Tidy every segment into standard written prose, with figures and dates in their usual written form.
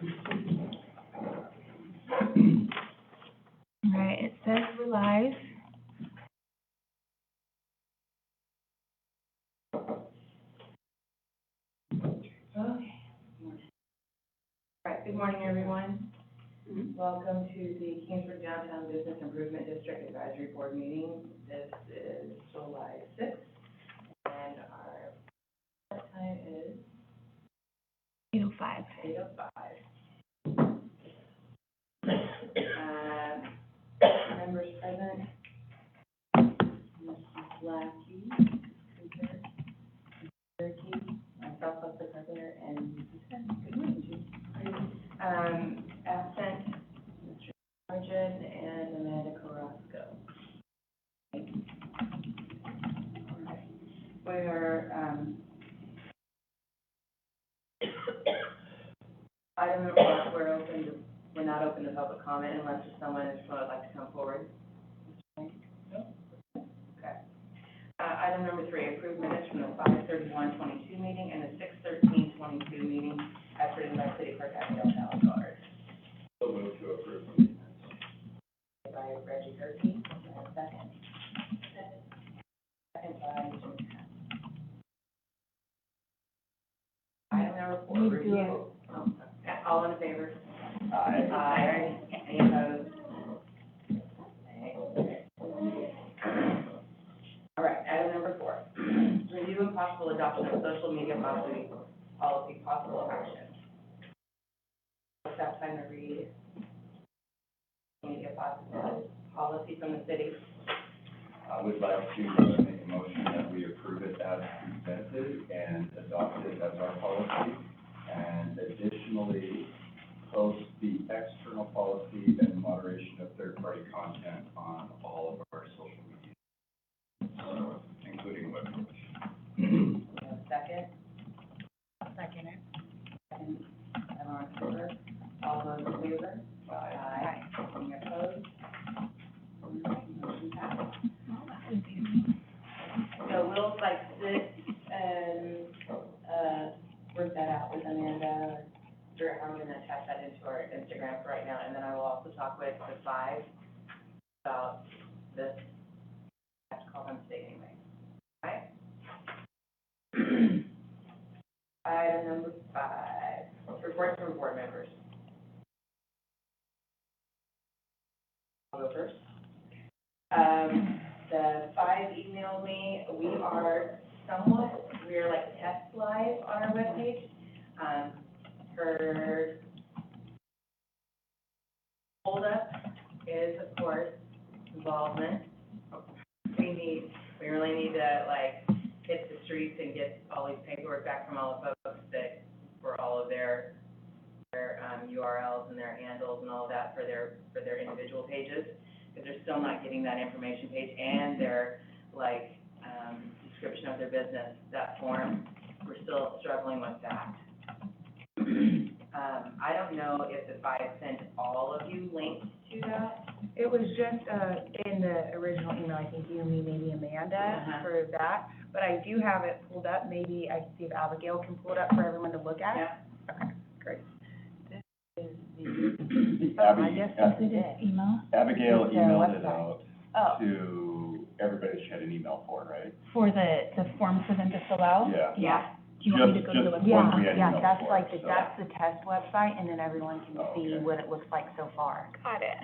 All right, it says we're live. Okay. All right, good morning, everyone. Welcome to the Kingsford Downtown Business Improvement District Advisory Board meeting. This is July 6th, and our start time is 8:05. 8:05. Members present, Mrs. Lackey, Cherokee, myself, the president, and Mrs. Fenn. Good morning, Judy. Absent, Mr. Sargent and Amanda Carrasco. We're, item number one, we're not open to public comment unless there's someone who would like to come forward. Okay. Item number three, approved minutes from the 5/31/22 meeting and the 6/13/22 meeting as written by City Clerk Abigail Salazar. So move to approve the minutes. By Reggie Gerke, second. Second by Mr. McCann. Item number four, Need to do review. All in favor? Aye. Aye. Any opposed? All right, item number four, review and possible adoption of social media policy, possible action. Staff time to read media policy from the city. I would like to make a motion that we approve it as presented and adopt it as our policy, and additionally post the external policy and moderation of third-party content on all of our social media, including web publishing. Second? Second it. Second, everyone in favor? All those in favor? Aye. Any opposed? Motion passed. So we'll sit and, work that out with Amanda, or I'm gonna attach that into our Instagram for right now, and then I will also talk with the five about this. I have to call them today anyway, right? Item number 5, reports from board members. I'll go first. The 5 emailed me, we're like test live on our webpage. Her holdup is, of course, involvement. We really need to hit the streets and get all these paperwork back from all the folks that, for all of their URLs and their handles and all of that for their individual pages, because they're still not getting that information page and their description of their business, that form. We're still struggling with that. I don't know if the 5 sent all of you links to that. It was just, in the original email, I think you, me, maybe Amanda for that, but I do have it pulled up. Maybe I can see if Abigail can pull it up for everyone to look at. Yeah. Okay, great. This is the, Abby, I guess this is email. Abigail It's a emailed it website. out to everybody she had an email for, right? For the form for them to fill out? Yeah. Yeah. Do you want me to go to the Just website? one we had Yeah, emailed that's for, like, so. that's the test website, and then everyone can Oh, see okay. what it looks like so far. Got it.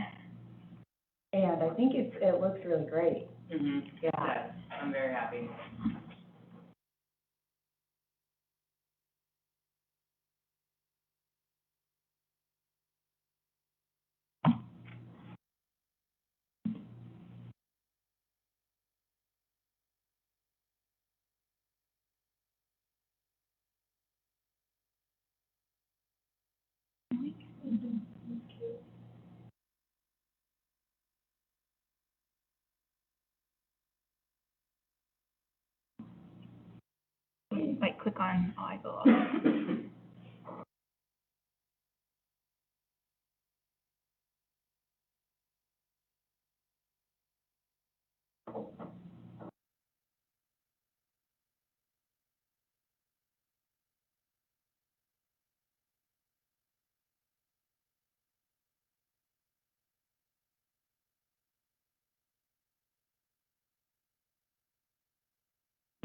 And I think it looks really great. Mm-hmm. Yeah. Yes, I'm very happy. Click on, I go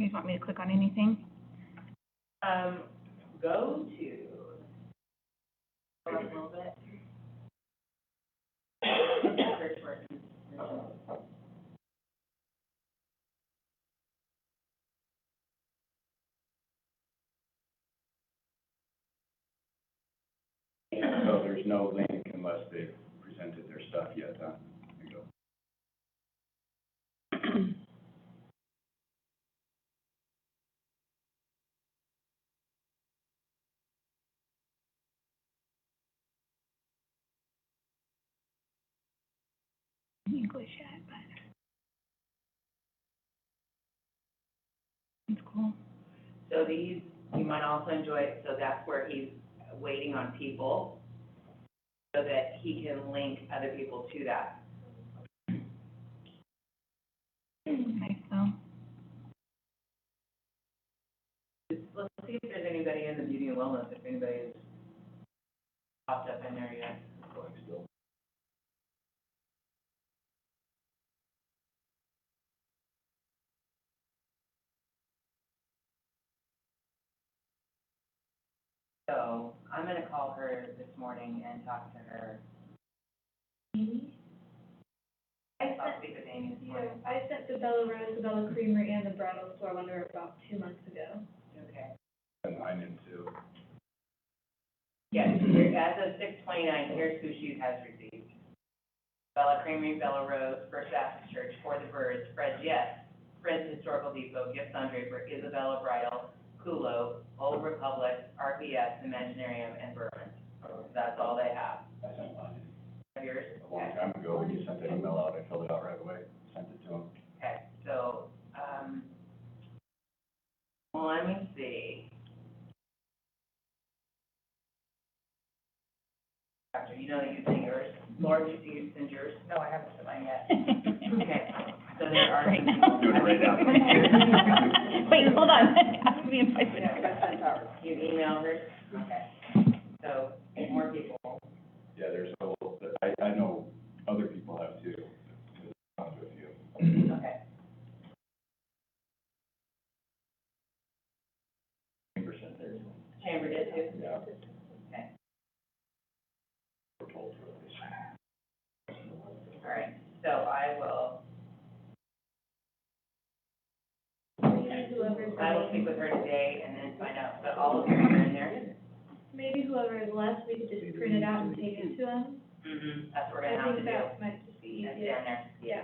You guys want me to click on anything? Go to, scroll up a little bit. Search for it. So there's no link unless they've presented their stuff yet, huh? There you go. English yet, but it's cool. So these, you might also enjoy, so that's where he's waiting on people, so that he can link other people to that. Nice though. Let's see if there's anybody in the beauty and wellness, if anybody has popped up in there yet. Going still. So I'm gonna call her this morning and talk to her. I'll speak with Amy this morning. Yeah, I sent the Bella Rose, the Bella Creamery, and the bridal store when they were about 2 months ago. Okay. And I did too. Yeah, here, as of 6/29, here's who she has received. Bella Creamery, Bella Rose, First Baptist Church, For the Birds, Fred's Yes, Fred's Historical Depot, Gifts on Draper, Isabella Bridal, Kulo, Old Republic, RPS, Imaginarium, and Berman. That's all they have. I sent mine Yours? a long time ago, when you sent the email out, I filled it out right away, sent it to them. Okay, so, well, let me see. Doctor, you know that you sent yours. Laura, did you send yours? No, I haven't sent mine yet. Okay, so there are Right some now. people. Doing it right now. Wait, hold on. Ask me in 5 minutes. You emailed her? Okay. So, more people. Yeah, there's a little, I know other people have too, to be honest with you. Okay. Chamber sent theirs. Chamber did too? Yeah. Okay. We're told to at least. All right, so I will, Whoever's I will speak with her today and then find out, but all of you are in there? Maybe whoever is left, we could just print it out and take it to them. Mm-hmm, that's what we're I gonna have to think do. that might just be That's easier. down there. Yeah.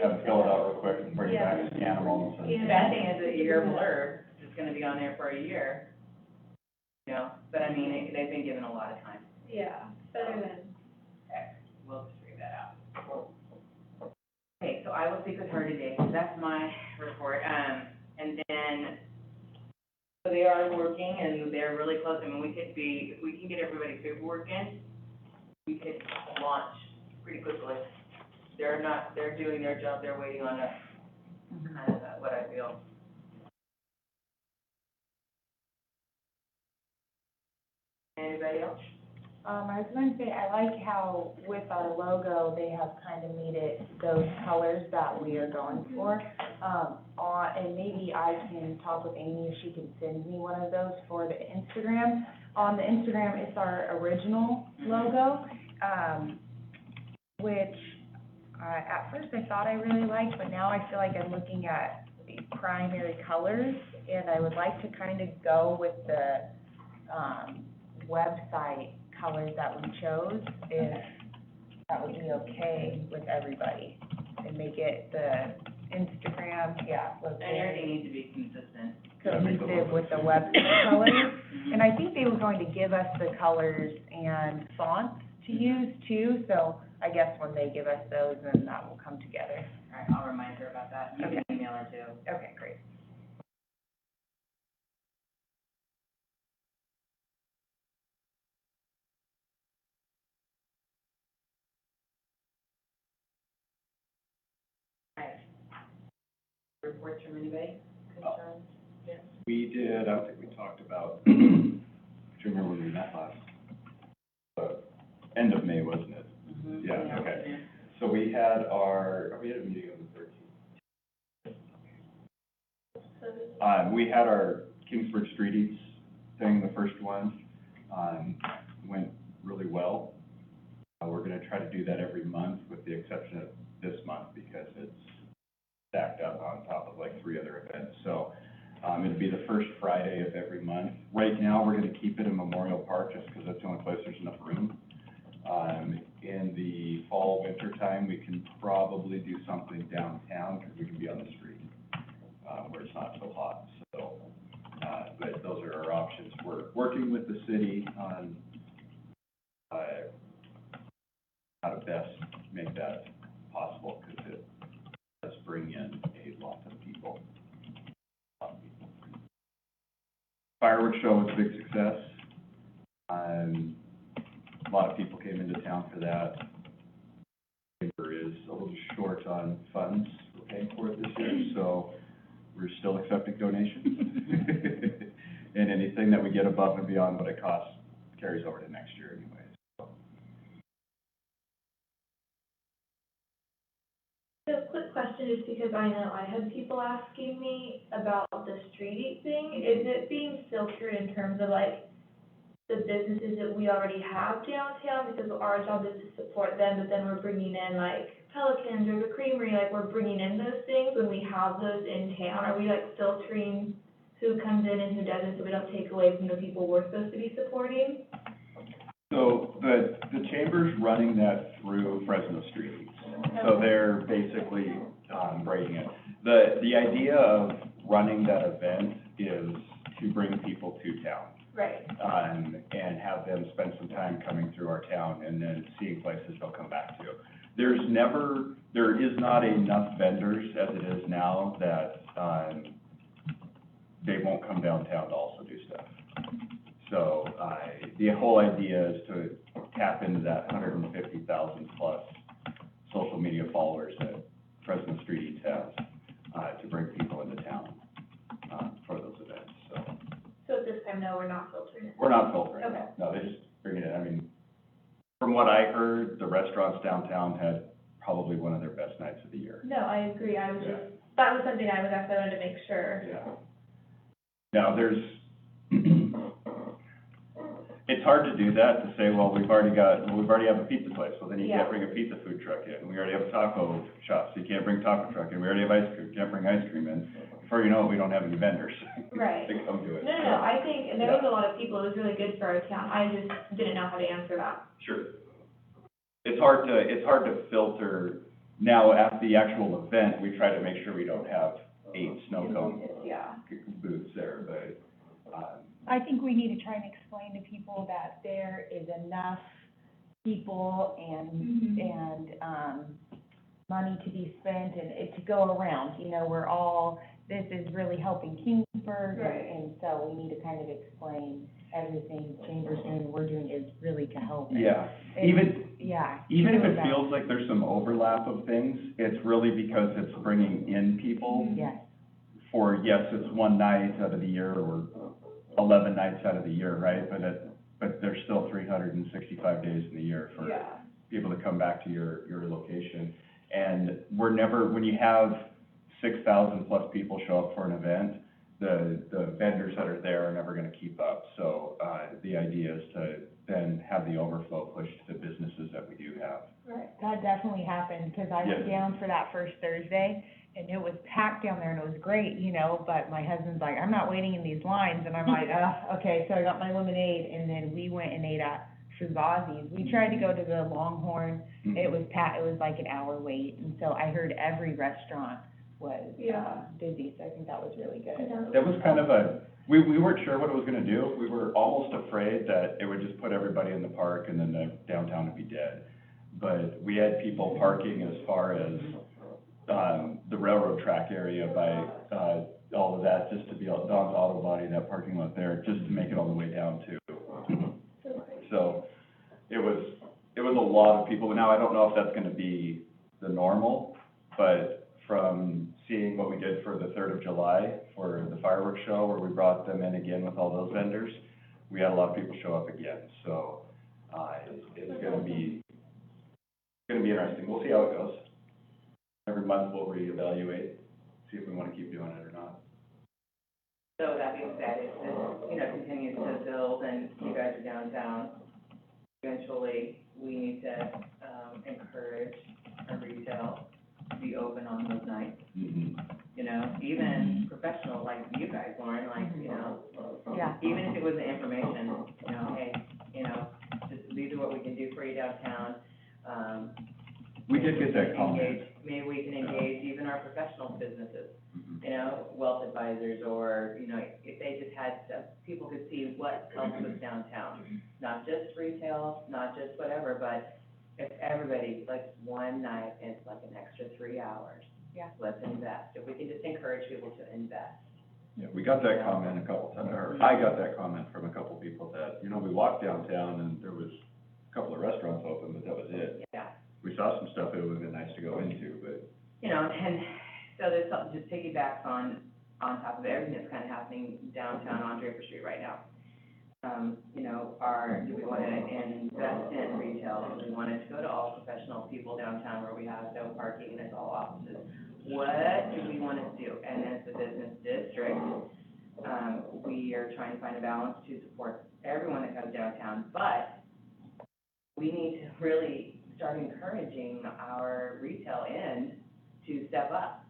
Have it filled out real quick and bring it back and scan them all. and send it. The bad thing is that your blurb is gonna be on there for a year. You know, but I mean, they've been given a lot of time. Yeah, better than. Okay, we'll just figure that out. Okay, so I will speak with her today, so that's my report, and then, so they are working and they're really close, I mean, we could be, if we can get everybody's paperwork in, we could launch pretty quickly. They're doing their job, they're waiting on us, kind of what I feel. Anybody else? I was going to say, I like how with our logo, they have kind of made it those colors that we are going for. And maybe I can talk with Amy if she can send me one of those for the Instagram. On the Instagram, it's our original logo, which at first I thought I really liked, but now I feel like I'm looking at the primary colors, and I would like to kind of go with the website colors that we chose, if that would be okay with everybody, and make it the Instagram, look And everything needs to be consistent. cohesive with the website colors. And I think they were going to give us the colors and fonts to use too, so I guess when they give us those, then that will come together. All right, I'll remind her about that. You can email her too. Okay, great. Right. Reports from anybody, concerns? Yes. We did, I don't think we talked about, do you remember when we met last? End of May, wasn't it? Mm-hmm. Yeah, okay. So we had a meeting on the 13th. We had our Kingsford Street Eats thing, the first one, went really well. We're gonna try to do that every month, with the exception of this month, because it's stacked up on top of like 3 other events. So, it'll be the first Friday of every month. Right now, we're gonna keep it in Memorial Park, just because that's the only place there's enough room. In the fall, winter time, we can probably do something downtown, because we can be on the street, where it's not so hot. So, but those are our options. We're working with the city on, how to best make that possible, because it does bring in a lot of people. Fireworks show was a big success. A lot of people came into town for that. Chamber is a little short on funds for paying for it this year, so we're still accepting donations. And anything that we get above and beyond what it costs carries over to next year anyways. So. A quick question, just because I know I had people asking me about the street eat thing. Is it being filtered in terms of like the businesses that we already have downtown, because our job is to support them, but then we're bringing in like Pelicans or the Creamery, like we're bringing in those things when we have those in town? Are we like filtering who comes in and who doesn't, so we don't take away from the people we're supposed to be supporting? So the chamber's running that through Fresno Street. So they're basically, breaking it. The idea of running that event is to bring people to town. Right. And have them spend some time coming through our town and then seeing places they'll come back to. There is not enough vendors as it is now that, they won't come downtown to also do stuff. So, the whole idea is to tap into that 150,000 plus social media followers that Fresno Street Eats has, to bring people into town, for those events, so. So at this time, no, we're not filtering it? We're not filtering, Okay. no, they just bring it in. I mean, from what I heard, the restaurants downtown had probably one of their best nights of the year. No, I agree, I was Yeah. just, that was something I was actually wanted to make sure. Yeah. Now, it's hard to do that, to say, well, we already have a pizza place, so then you Yeah. can't bring a pizza food truck in. We already have a taco shop, so you can't bring taco truck in. We already have ice cream, you can't bring ice cream in. Before you know it, we don't have any vendors. Right. To come to it. No, I think, and there was a lot of people, it was really good for our town, I just didn't know how to answer that. Sure. It's hard to filter. Now, at the actual event, we try to make sure we don't have 8 snow cone Yeah. booths there, but, I think we need to try and explain to people that there is enough people Mhm. and money to be spent and it to go around. You know, this is really helping Kingsburg, Right. and so we need to kind of explain everything Chamber's doing, we're doing is really to help. And- yeah. and- Even if true it about- feels like there's some overlap of things, it's really because it's bringing in people Yes, for, yes, it's one night out of the year or 11 nights out of the year, right? But there's still 365 days in the year for Yeah. people to come back to your location. And when you have 6,000 plus people show up for an event, the vendors that are there are never gonna keep up. So, the idea is to then have the overflow pushed to the businesses that we do have. Right. that definitely happened, because I went Yes. down for that first Thursday, and it was packed down there, and it was great, you know, but my husband's like, I'm not waiting in these lines, and I'm like, okay, so I got my lemonade, and then we went and ate at Fugazi's. We tried to go to the Longhorn, it was packed, it was like an hour wait, and so I heard every restaurant was, Yeah. busy, so I think that was really good. That was kind of we weren't sure what it was gonna do. We were almost afraid that it would just put everybody in the park and then the downtown would be dead. But we had people parking as far as, the railroad track area by, all of that, just to be Don's Auto Body, that parking lot there, just to make it all the way down to. So, it was a lot of people. Now, I don't know if that's gonna be the normal, but from seeing what we did for the 3rd of July for the fireworks show, where we brought them in again with all those vendors, we had a lot of people show up again. So, it's gonna be interesting. We'll see how it goes. Every month we'll reevaluate, see if we wanna keep doing it or not. So that being said, if this, you know, continues to build and you guys are downtown, eventually, we need to, encourage our retail to be open on those nights. Mhm. You know, even professional, like you guys, Lauren, like, you know, Yeah. even if it was the information, you know, hey, you know, just, these are what we can do for you downtown. We did get that comment. Maybe we can engage even our professional businesses, Mhm. you know, wealth advisors, or, you know, if they just had stuff, people could see what helps us downtown. Not just retail, not just whatever, but if everybody, like, one night, it's like an extra 3 hours. Yeah. Let's invest, if we can just encourage people to invest. Yeah, we got that comment a couple times, or I got that comment from a couple people that, you know, we walked downtown and there was a couple of restaurants open, but that was it. Yeah. We saw some stuff that would have been nice to go into, but. You know, and so there's something, just piggybacks on top of everything that's kind of happening downtown on Draper Street right now. You know, do we wanna invest in retail? Do we want it to go to all professional people downtown where we have no parking and it's all offices? What do we wanna do? And as a business district, we are trying to find a balance to support everyone that comes downtown, but we need to really start encouraging our retail end to step up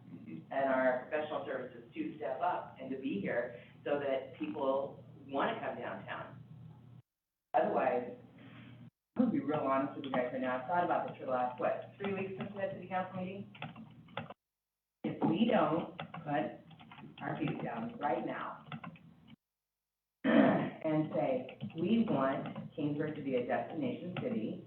and our professional services to step up and to be here so that people want to come downtown. Otherwise, I'm gonna be real honest with you guys right now, I've thought about this for the last, 3 weeks since we had city council meeting? If we don't put our feet down right now and say, we want Kingsburg to be a destination city,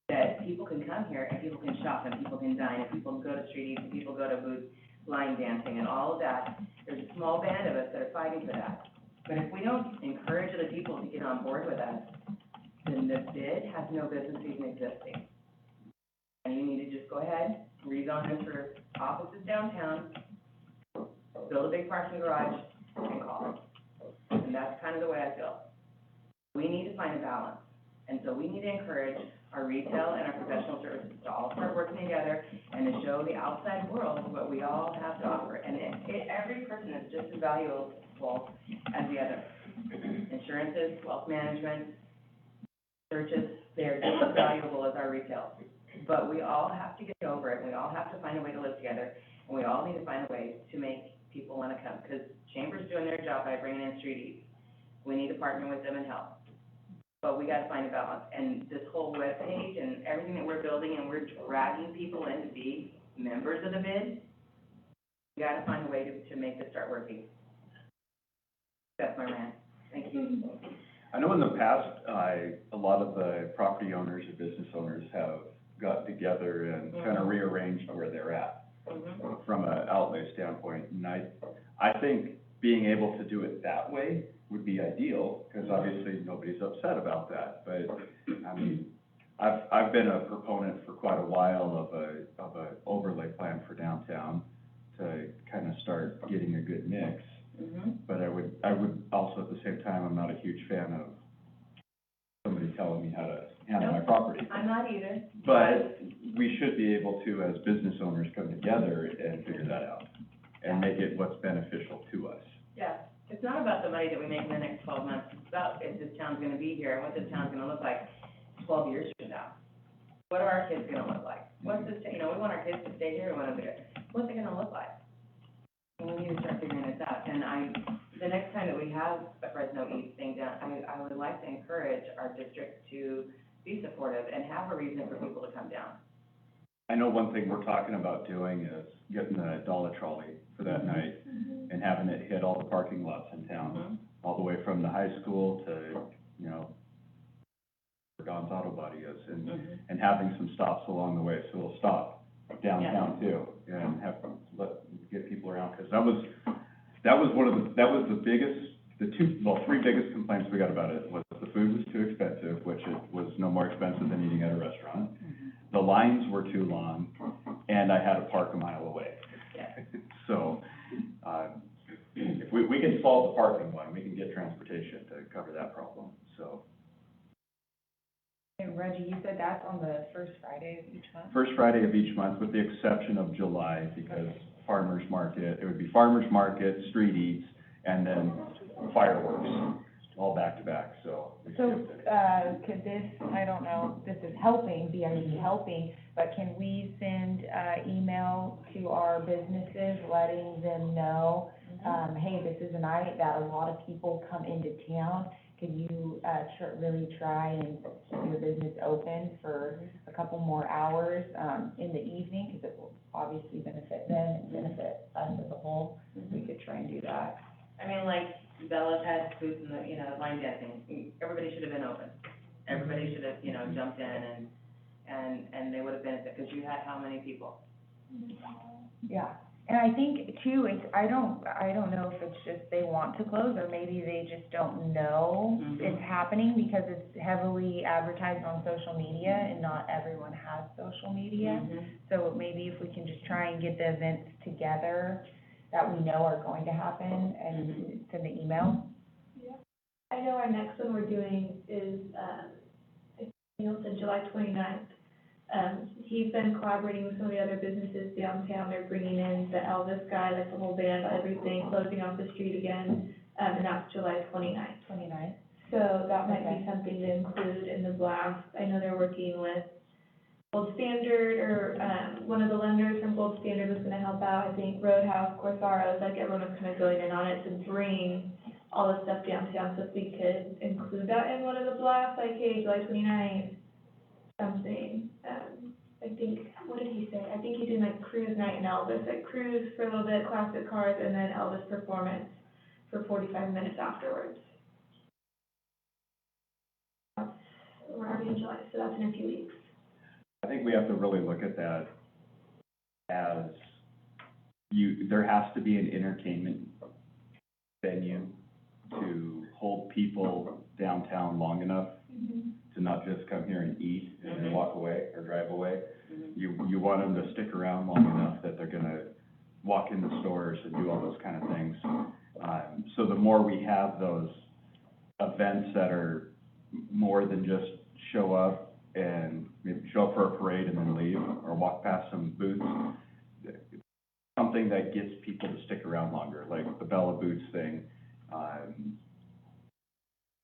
that people can come here and people can shop and people can dine and people can go to street eats and people go to booth line dancing and all of that. There's a small band of us that are fighting for that. But if we don't encourage other people to get on board with us, then the bid has no business even existing. And you need to just go ahead, rezone this for offices downtown, build a big parking garage, and call it. And that's kind of the way I feel. We need to find a balance. And so we need to encourage our retail and our professional services to all start working together and to show the outside world what we all have to offer. And every person is just as valuable as the other. Insurances, wealth management, churches, they're just as valuable as our retail. But we all have to get over it, and we all have to find a way to live together, and we all need to find a way to make people want to come. Because Chamber's doing their job by bringing in street eats. We need to partner with them and help. But we gotta find a balance, and this whole webpage and everything that we're building, and we're dragging people in to be members of the bid, we gotta find a way to make this start working. That's my rant, thank you. I know in the past, a lot of the property owners or business owners have got together and kind of rearranged where they're at Mhm. from an outlay standpoint. And I think being able to do it that way would be ideal, because obviously nobody's upset about that. But, I mean, I've been a proponent for quite a while of a overlay plan for downtown to kind of start getting a good mix. Mhm. But I would also, at the same time, I'm not a huge fan of somebody telling me how to handle my property. I'm not either. But we should be able to, as business owners, come together and figure that out and make it what's beneficial to us. Yeah, it's not about the money that we make in the next 12 months, it's about if this town's gonna be here and what this town's gonna look like 12 years from now. What are our kids gonna look like? What's this, we want our kids to stay here, we want them to, what's it gonna look like? And we need to start figuring this out, and the next time that we have a Fresno East thing done, I would like to encourage our district to be supportive and have a reason for people to come down. I know one thing we're talking about doing is getting a dollar trolley for that night and having it hit all the parking lots in town, all the way from the high school to, where Don's Auto Body is, and having some stops along the way, so we'll stop downtown too, and get people around, because that was the three biggest complaints we got about it, was the food was too expensive, which it was no more expensive than eating at a restaurant. The lines were too long, and I had to park a mile away. Yeah. So, if we can solve the parking one, we can get transportation to cover that problem, so. And Reggie, you said that's on the first Friday of each month? First Friday of each month, with the exception of July, because farmer's market, it would be farmer's market, street eats, and then fireworks, all back to back, so. we So, skipped it. could this, I don't know, if this is helping, BID helping, but can we send, email to our businesses letting them know, hey, this is a night that a lot of people come into town, could you, really try and keep your business open for a couple more hours, in the evening, because it will obviously benefit them and benefit us as a whole, we could try and do that. I mean, like, Bella's had booths in the, you know, line dancing, everybody should have been open. Everybody should have, you know, jumped in and they would have benefited, because you had how many people? Yeah, and I think too, it's, I don't know if it's just they want to close, or maybe they just don't know Mhm. it's happening, because it's heavily advertised on social media, and not everyone has social media. Mhm. So maybe if we can just try and get the events together that we know are going to happen, and send the email. I know our next one we're doing is, Neil said July 29th. He's been collaborating with some of the other businesses downtown, they're bringing in the Elvis guy, like the whole band, everything, closing off the street again, and that's July 29th. 29th. So that might Okay. be something to include in the blast. I know they're working with Gold Standard, or, one of the lenders from Gold Standard was gonna help out, I think Roadhouse, Corsaros, like everyone was kind of going in on it to bring all the stuff downtown, so if we could include that in one of the blasts, like, hey, July 29th, something. I think, what did he say? I think he's doing like cruise night and Elvis, like cruise for a little bit, classic cars, and then Elvis performance for 45 minutes afterwards. We're already in July, so that's in a few weeks. I think we have to really look at that as there has to be an entertainment venue to hold people downtown long enough to not just come here and eat and then walk away or drive away. You want them to stick around long enough that they're gonna walk in the stores and do all those kind of things. So the more we have those events that are more than just show up and maybe show up for a parade and then leave, or walk past some booths, something that gets people to stick around longer, like the Bella Boots thing,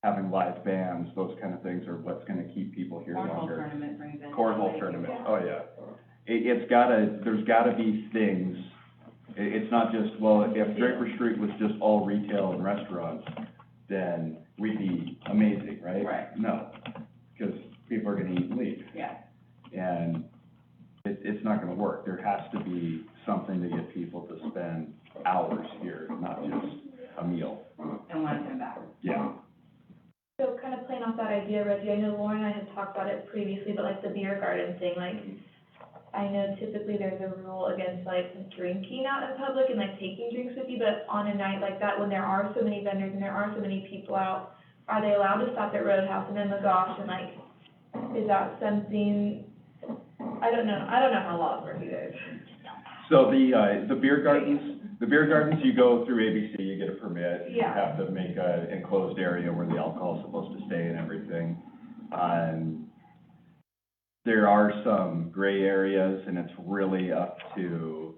having live bands, those kind of things are what's gonna keep people here Cornhole longer. tournament brings in. Cornhole tournament, oh, yeah. There's gotta be things, it's not just, well, if Draper Street was just all retail and restaurants, then we'd be amazing, right? Right. No, because people are gonna eat and leave. Yeah. And it's not gonna work. There has to be something to get people to spend hours here, not just a meal. And want to come back. Yeah. So kind of playing off that idea, Reggie, I know Lauren and I had talked about it previously, but like the beer garden thing, like, I know typically there's a rule against like drinking out in public and like taking drinks with you, but on a night like that, when there are so many vendors and there are so many people out, are they allowed to stop at Roadhouse and then McGosh, and like, is that something, I don't know how laws work either. So the beer gardens, you go through ABC, you get a permit. You Yeah. have to make a enclosed area where the alcohol's supposed to stay and everything. There are some gray areas, and it's really up to,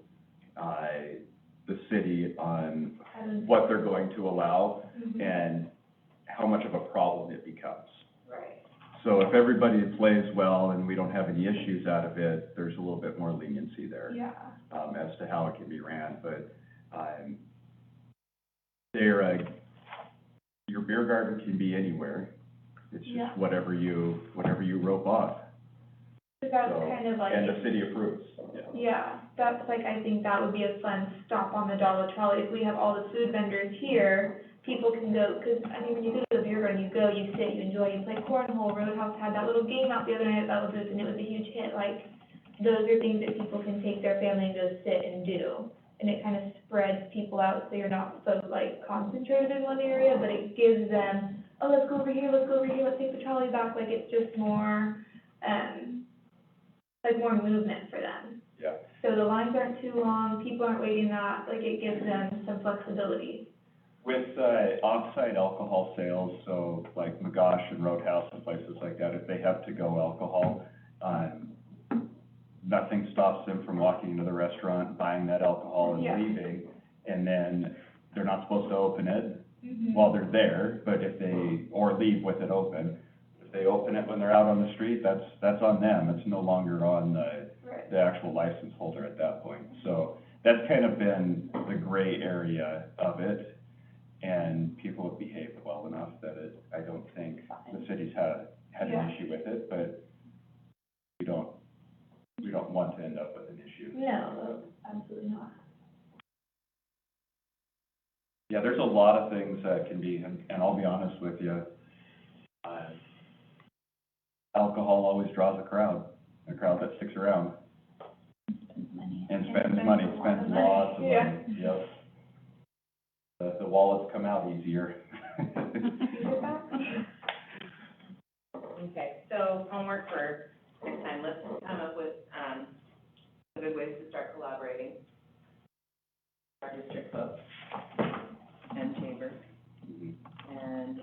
the city on what they're going to allow and how much of a problem it becomes. Right. So if everybody plays well and we don't have any issues out of it, there's a little bit more leniency there. Yeah. As to how it can be ran, but, your beer garden can be anywhere. It's Yeah. just whatever you rope off. So that's So, kind of like. and the city approves, yeah. Yeah, that's like, I think that would be a fun stop on the Dollar Trolley. If we have all the food vendors here, people can go, because, I mean, when you go to the beer garden, you go, you sit, you enjoy, you play cornhole. Roadhouse had that little game out the other night at Bella Boots, and it was a huge hit. Like, those are things that people can take their family and go sit and do. And it kind of spreads people out, so you're not so, like, concentrated in one area, but it gives them, oh, let's go over here, let's take the trolley back. Like, it's just more, like more movement for them. Yeah. So the lines aren't too long, people aren't waiting that, like it gives them some flexibility. With, off-site alcohol sales, so like McGosh and Roadhouse and places like that, if they have to-go alcohol, nothing stops them from walking into the restaurant, buying that alcohol someone's Yeah. leaving, and then they're not supposed to open it Mhm. while they're there, but if they, or leave with it open. If they open it when they're out on the street, that's on them, it's no longer on Right. the actual license holder at that point. So that's kind of been the gray area of it, and people have behaved well enough that I don't think the city's had an Yeah. issue with it, but we don't want to end up with an issue. No, absolutely not. Yeah, there's a lot of things that can be, and I'll be honest with you, alcohol always draws a crowd that sticks around. And spends money, spends lots of money, Yeah. yep. The wallets come out easier. Okay, so homework for next time, let's come up with, good ways to start collaborating. Our district folks and chamber, and,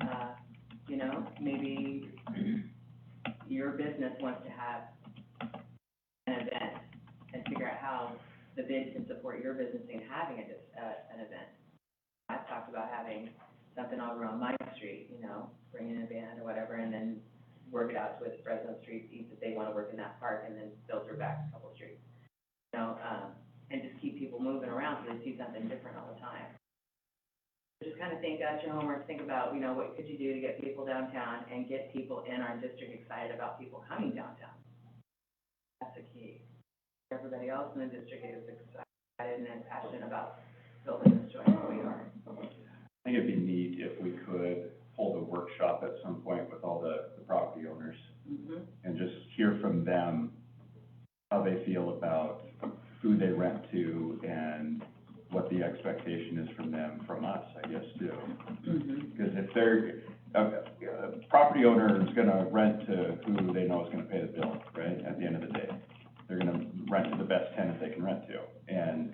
you know, maybe your business wants to have an event, and figure out how the bid can support your business in having an event. I've talked about having something all around my street, you know, bring in a band or whatever, and then work it out with Fresno Street, see if they wanna work in that park, and then filter back a couple streets. You know, and just keep people moving around so they see something different all the time. Just kind of think out your homework, think about, you know, what could you do to get people downtown and get people in our district excited about people coming downtown? That's the key. Everybody else in the district is excited and passionate about building this joint that we are. I think it'd be neat if we could hold a workshop at some point with all the property owners Mm-hmm. and just hear from them how they feel about who they rent to and what the expectation is from them, from us, I guess, too. Mm-hmm. Because if they're, a property owner is gonna rent to who they know is gonna pay the bill, right, at the end of the day. They're gonna rent to the best tenant they can rent to. And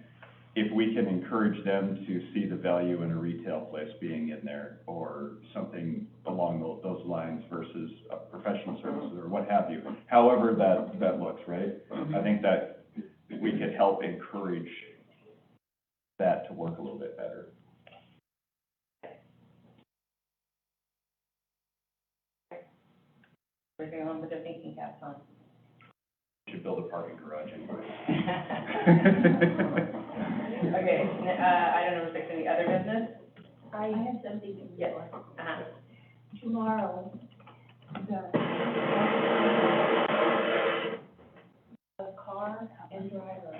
if we can encourage them to see the value in a retail place being in there, or something along those lines versus a professional services or what have you, however that looks, right? I think that we could help encourage that to work a little bit better. We're going on with their thinking caps on. We should build a parking garage anyway. Okay, item number 6, any other business? I have something to Yes. report. Uh-huh. Tomorrow, the car and driver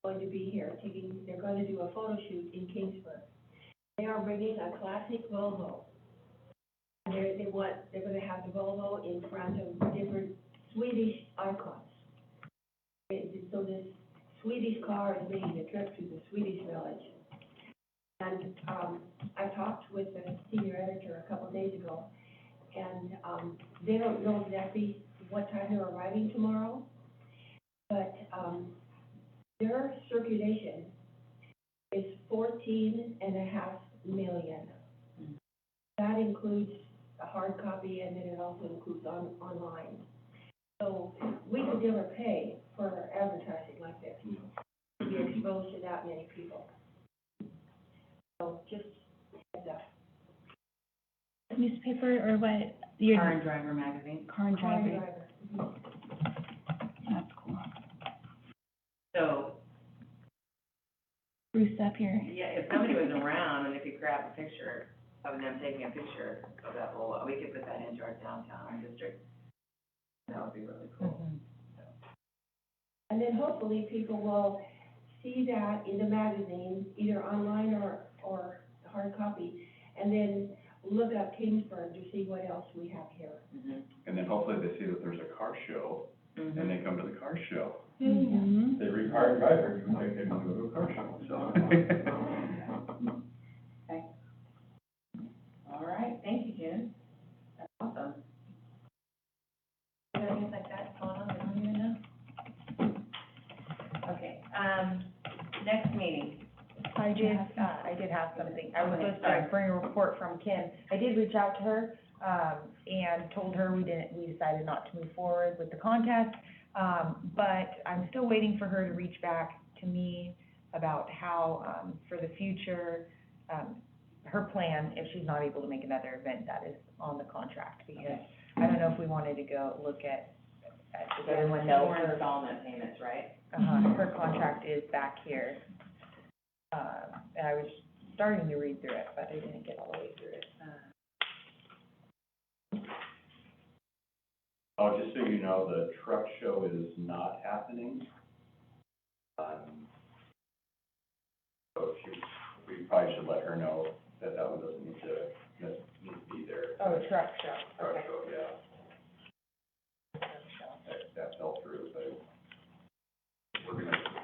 going to be here they're going to do a photo shoot in Kingsburg. They are bringing a classic Volvo. They're gonna have the Volvo in front of different Swedish icons. So this Swedish car is making a trip to the Swedish village. And, I talked with the senior editor a couple of days ago, and, they don't know exactly what time they're arriving tomorrow, but, their circulation is 14.5 million. That includes a hard copy, and then it also includes online. So we could never pay for advertising like this, to be exposed to that many people. So just heads up. Newspaper or what? Your Car and Driver magazine. car and Car and driver. driver. That's cool. So, Bruce up here. yeah, if somebody was around and they could grab a picture of them taking a picture of that whole, we could put that into our downtown, our district. That would be really cool. And then hopefully people will see that in the magazine, either online or hard copy, and then look up Kingsburg to see what else we have here. Mm-hmm. And then hopefully they see that there's a car show, and they come to the car show. Mm-hmm. They read Car and Driver, you think they want to go to a car show, so. Okay. All right, thank you, Jen. That's awesome. Is there things like that going on, I don't even know? Okay, next meeting. I did have something. I was Okay, supposed sorry. to bring a report from Kim. I did reach out to her, and told her we decided not to move forward with the contest. But I'm still waiting for her to reach back to me about how, for the future, her plan, if she's not able to make another event, that is on the contract, because I don't know if we wanted to go look at does everyone know More her, installment payments, right? her contract is back here. And I was starting to read through it, but I didn't get all the way through it. Oh, just so you know, the truck show is not happening. So we probably should let her know that that one doesn't need to be there. Oh, truck show, Truck okay. show, yeah, that fell through, but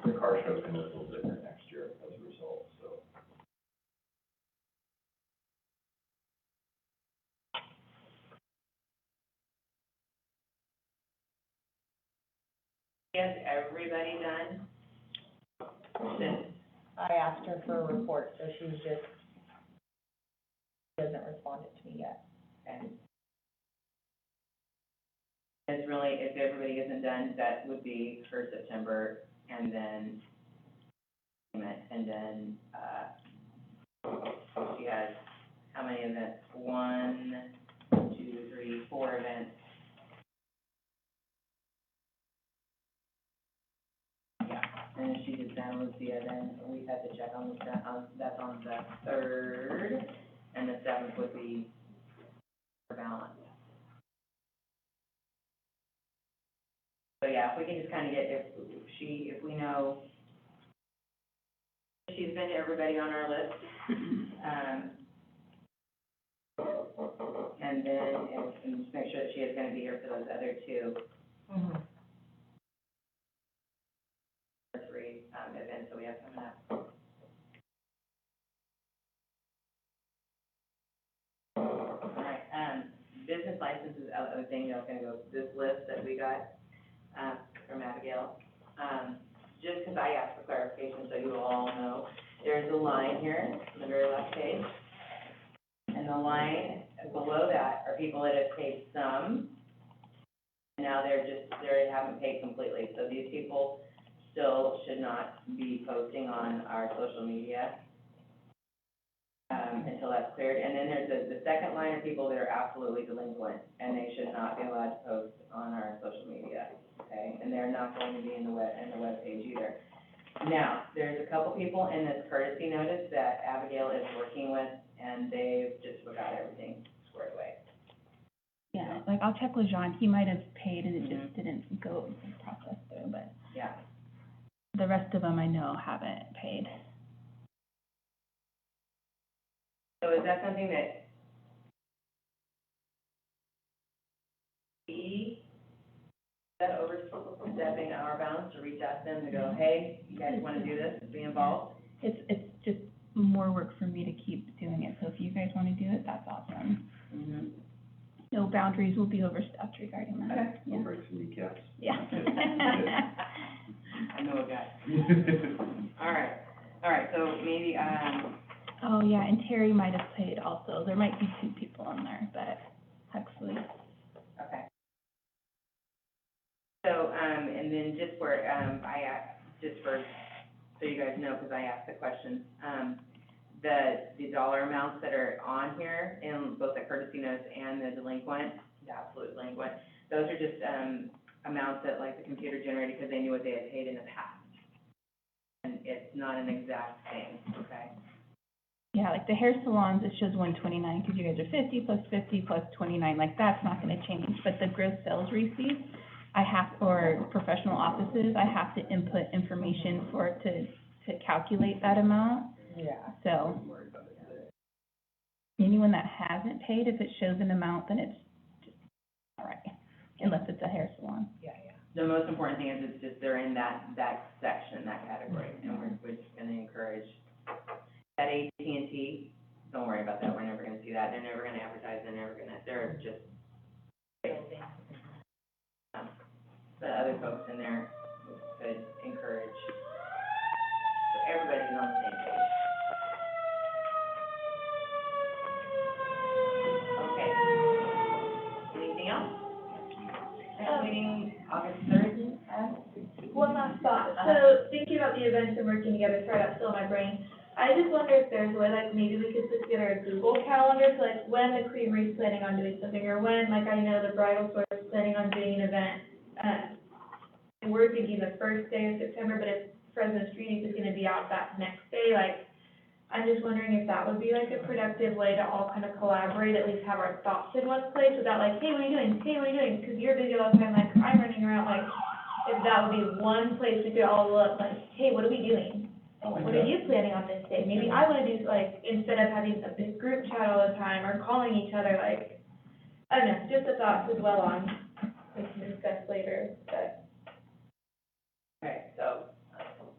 the car show's gonna look a little different next year as a result, so. Has everybody done? Since, I asked her for a report, so she hasn't responded to me yet. and it's really, if everybody isn't done, that would be for September, and then, she has, how many events? 1, 2, 3, 4 events. Yeah, and she did Santa Lucia, then we had to check on the, that's on the 3rd, and the 7th would be for balance. So yeah, if we can just kind of get, if we know, she's been to everybody on our list, and then, and just make sure that she is gonna be here for those other 2 Mm-hmm. or 3, events that we have coming up. Alright, business licenses, other thing, you know, gonna go, this list that we got, from Abigail. Just because I asked for clarification, so you all know, there's a line here on the very last page. And the line below that are people that have paid some, and now they haven't paid completely. So these people still should not be posting on our social media, until that's cleared. And then there's the second line of people that are absolutely delinquent, and they should not be allowed to post on our social media, okay? And they're not going to be in the web page either. Now, there's a couple people in this courtesy notice that Abigail is working with, and they've just got everything squared away. Yeah, like I'll check with John, he might have paid and it just didn't go process through, but Yeah. the rest of them I know haven't paid. So is that something that that overstepping our bounds to reach out to them to go, hey, you guys wanna do this, be involved? It's just more work for me to keep doing it, so if you guys wanna do it, that's awesome. Mm-hmm. No boundaries will be overstepped regarding that. Okay. Yeah. Break some kneecaps. Yeah. I know a guy. All right, so maybe, Oh, yeah, and Terry might have paid also, there might be 2 people on there, but Huxley. okay. So, and then just for, so you guys know, because I asked the questions, the dollar amounts that are on here in both the courtesy notes and the delinquent, the absolute delinquent, those are just, amounts that like the computer generated because they knew what they had paid in the past. And it's not an exact thing, okay? Yeah, like the hair salons, it shows 129, because you guys are 50 plus 50 plus 29, like that's not gonna change, but the gross sales receipts, or professional offices, I have to input information for it to calculate that amount, Yeah. so. Anyone that hasn't paid, if it shows an amount, then it's just, all right, unless it's a hair salon. Yeah, yeah. The most important thing is it's just they're in that section, that category, and we're just gonna encourage. That AT&T, don't worry about that, we're never gonna see that, they're never gonna advertise, they're just. The other folks in there could encourage, so everybody's on the same page. Okay. Anything else? Next meeting, August 3rd? One last thought, so thinking about the the events and working together, sorry, that's still in my brain. I just wonder if there's a way, like, maybe we could put together a Google Calendar, so like, when the creamery's planning on doing something, or when, like, I know the bridal store is planning on doing an event, and we're thinking the first day of September, but if Fresno Street is gonna be out that next day, like, I'm just wondering if that would be like a productive way to all kind of collaborate, at least have our thoughts in one place, without like, hey, what are you doing? Hey, what are you doing? Because you're busy all the time, like, I'm running around, like, if that would be one place we could all look, like, hey, what are we doing? What are you planning on this day? Maybe I wanna do, like, instead of having a big group chat all the time, or calling each other, like, I don't know, just a thought as well on, we can discuss later, but, Okay, so,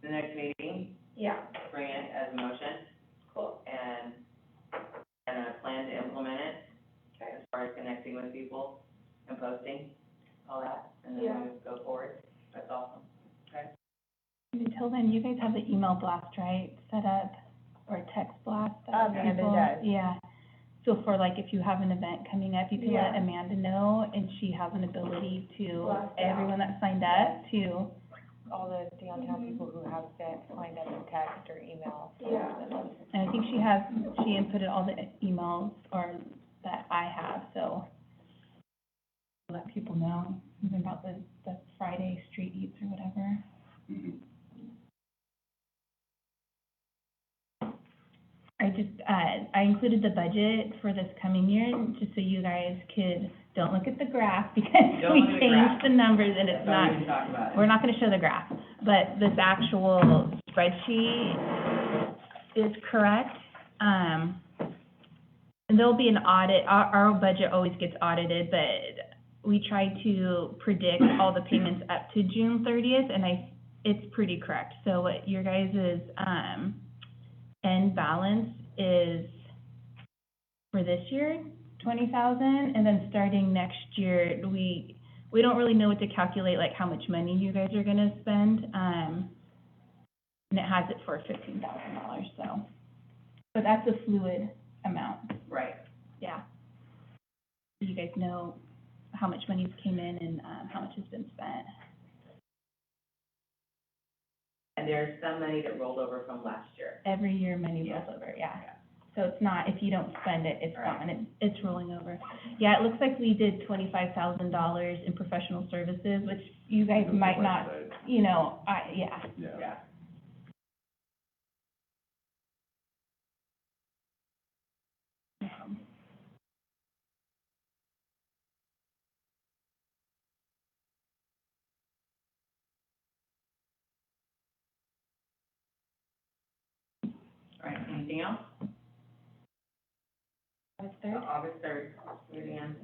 the next meeting, yeah, bring it as a motion cool, and a plan to implement it. Okay. As far as connecting with people and posting, all that, and Yeah. then we go forward. That's awesome. Until then, you guys have the email blast, right, set up, or text blast that Amanda people- does. Yeah. So for like, if you have an event coming up, you can let Yeah. Amanda know, and she has an ability to, Blast it out. everyone that signed up to, All the downtown people who have sent, signed up in text or email. Yeah. and I think she inputted all the emails, or that I have, so let people know, even about the Friday street eats or whatever. Mhm. I just, I included the budget for this coming year, just so you guys don't look at the graph, because Don't we look at the graph. changed the numbers and it's That's why not, we can talk about it. we're not gonna show the graph, but this actual spreadsheet is correct. And there'll be an audit, our budget always gets audited, but we try to predict all the payments up to June 30th, and it's pretty correct. So what your guys' end balance is for this year, 20,000, and then starting next year, we don't really know what to calculate, like how much money you guys are gonna spend, and it has it for $15,000, so. But that's a fluid amount, Right. yeah. You guys know how much money's came in and, how much has been spent. And there's some money that rolled over from last year. Every year money Yeah. rolls over, yeah. So it's not, if you don't spend it, it's Right. gone, it's rolling over. Yeah, it looks like we did $25,000 in professional services, which you guys might not, you know, yeah. Yeah. All right, anything else? August 3rd? August 3rd, Julianne.